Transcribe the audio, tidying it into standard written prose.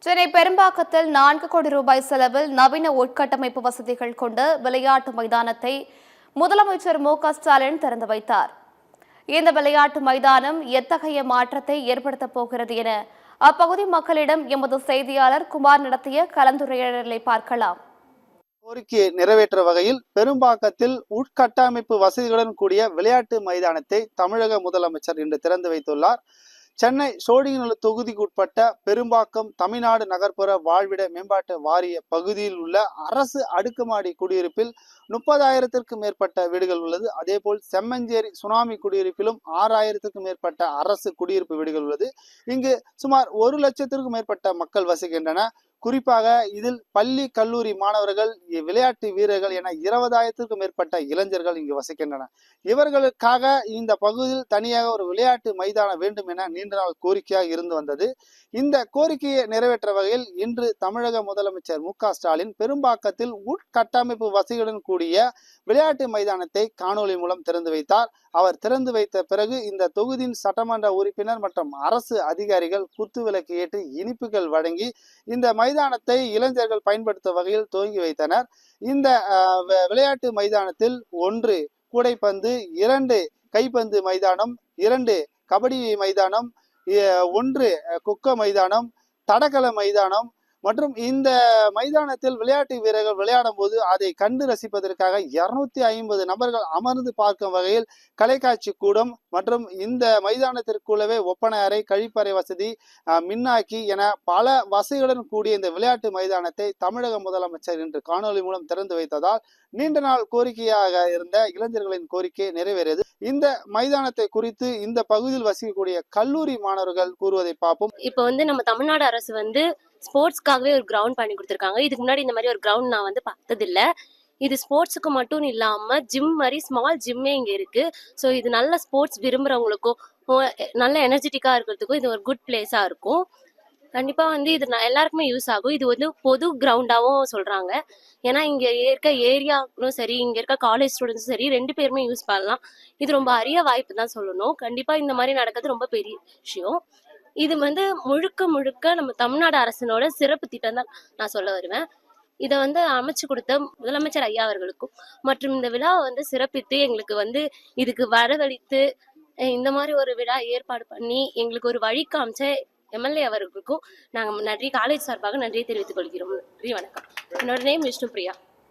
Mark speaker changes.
Speaker 1: சென்னை பெரும்பாக்கத்தில் 4 கோடி ரூபாய் செலவில் நவீன உட்கட்டமைப்பு வசதிகள் கொண்ட விளையாட்டு மைதானத்தை முதலமைச்சர் மு.க.ஸ்டாலின் திறந்து வைத்தார். இந்த விளையாட்டு மைதானம் எத்தகைய மாற்றத்தை ஏற்படுத்தப் போகிறது என அப்பகுதி மக்களிடம் எமது செய்தியாளர் குமார் நடத்திய கலந்துரையாடலை பார்க்கலாம்.
Speaker 2: கோரிக்கையை நிறைவேற்ற வகையில் பெரும்பாக்கத்தில் உட்கட்டமைப்பு வசதிகளுடன் கூடிய விளையாட்டு மைதானத்தை தமிழக முதலமைச்சர் இன்று திறந்து வைத்துள்ளார். சென்னை சோழிங்கநல்லூர் தொகுதிக்குட்பட்ட பெரும்பாக்கம் தமிழ்நாடு நகர்ப்புற வாழ்விட மேம்பாட்டு வாரிய பகுதியில் உள்ள அரசு அடுக்குமாடி குடியிருப்பில் 30,000த்திற்கும் மேற்பட்ட வீடுகள் உள்ளது. அதேபோல் செம்மஞ்சேரி சுனாமி குடியிருப்பிலும் 6,000த்திற்கும் மேற்பட்ட அரசு குடியிருப்பு வீடுகள் உள்ளது. இங்கு சுமார் 1,00,000த்திற்கும் மேற்பட்ட மக்கள் வசிக்கின்றன. குறிப்பாக இதில் பள்ளி கல்லூரி மாணவர்கள், விளையாட்டு வீரர்கள் என 20,000த்திற்கும் மேற்பட்ட இளைஞர்கள் இங்கு வசிக்கின்றனர். இவர்களுக்காக இந்த பகுதியில் தனியாக ஒரு விளையாட்டு மைதானம் வேண்டும் என நீண்ட நாள் கோரிக்கையாக இருந்து வந்தது. இந்த கோரிக்கையை நிறைவேற்ற வகையில் இன்று தமிழக முதலமைச்சர் மு.க.ஸ்டாலின் பெரும்பாக்கத்தில் உட்கட்டமைப்பு வசதியுடன் கூடிய விளையாட்டு மைதானத்தை காணொலி மூலம் திறந்து வைத்தார். அவர் திறந்து வைத்த பிறகு இந்த தொகுதியின் சட்டமன்ற உறுப்பினர் மற்றும் அரசு அதிகாரிகள் குத்துவிளக்கு ஏற்றி இனிப்புகள் வழங்கி இந்த மைதானத்தை இளைஞர்கள் பயன்படுத்தும் வகையில் துவங்கி வைத்தனர். இந்த விளையாட்டு மைதானத்தில் 1 கூடைப்பந்து, 2 கைப்பந்து மைதானம், 2 கபடி மைதானம், 1 கொக்கோ மைதானம், தடகள மைதானம் மற்றும் இந்த மைதானத்தில் விளையாட்டு வீரர்கள் விளையாடும் போது அதை கண்டு ரசிப்பதற்காக 250 நபர்கள் அமர்ந்து பார்க்கும் வகையில் கலைக்காட்சி கூடம் மற்றும் இந்த மைதானத்திற்குள்ளவே ஒப்பனை அறை, கழிப்பறை வசதி, மின்னாக்கி என பல வசதிகளுடன் கூடிய இந்த விளையாட்டு மைதானத்தை தமிழக முதலமைச்சர் இன்று காணொலி மூலம் திறந்து வைத்ததால் நீண்ட நாள் கோரிக்கையாக இருந்த இளைஞர்களின் கோரிக்கை நிறைவேறியது. இந்த மைதானத்தை குறித்து இந்த பகுதியில் வசிக்கக்கூடிய கல்லூரி மாணவர்கள் கூறுவதை பார்ப்போம்.
Speaker 3: இப்போ நம்ம தமிழ்நாடு அரசு ஸ்போர்ட்ஸ்க்காகவே ஒரு கிரவுண்ட் பண்ணி கொடுத்துருக்காங்க. இதுக்கு முன்னாடி இந்த மாதிரி ஒரு கிரவுண்ட் நான் பார்த்ததில்ல. இது ஸ்போர்ட்ஸுக்கு மட்டும் இல்லாம ஜிம் மாதிரி ஸ்மால் ஜிம்மே இங்க இருக்கு. ஸோ இது நல்ல ஸ்போர்ட்ஸ் விரும்புறவங்களுக்கும் நல்ல எனர்ஜெட்டிக்கா இருக்கிறதுக்கும் இது ஒரு குட் பிளேஸா இருக்கும். கண்டிப்பா இது எல்லாருக்குமே யூஸ் ஆகும். இது பொது கிரவுண்டாவும் சொல்றாங்க. ஏன்னா இங்க இருக்க ஏரியாவும் சரி, இங்க இருக்க காலேஜ் ஸ்டூடெண்ட்ஸும் சரி 2 பேருமே யூஸ் பண்ணலாம். இது ரொம்ப அரிய வாய்ப்பு தான் சொல்லணும். கண்டிப்பா இந்த மாதிரி நடக்கிறது ரொம்ப பெரிய விஷயம். இது முழுக்க முழுக்க நம்ம தமிழ்நாடு அரசினோட சிறப்பு திட்டம் தான் நான் சொல்ல வருவேன். இதை அமைச்சு கொடுத்த முதலமைச்சர் ஐயா அவர்களுக்கும் மற்றும் இந்த விழாவை சிறப்பித்து எங்களுக்கு இதுக்கு வரவழைத்து இந்த மாதிரி ஒரு விழா ஏற்பாடு பண்ணி எங்களுக்கு ஒரு வழி காமிச்ச எம்எல்ஏ அவர்களுக்கும் நாங்கள் நன்றி, காலேஜ் சார்பாக நன்றியை தெரிவித்துக் கொள்கிறோம். நன்றி, வணக்கம். என்னோட நேம் விஷ்ணு பிரியா.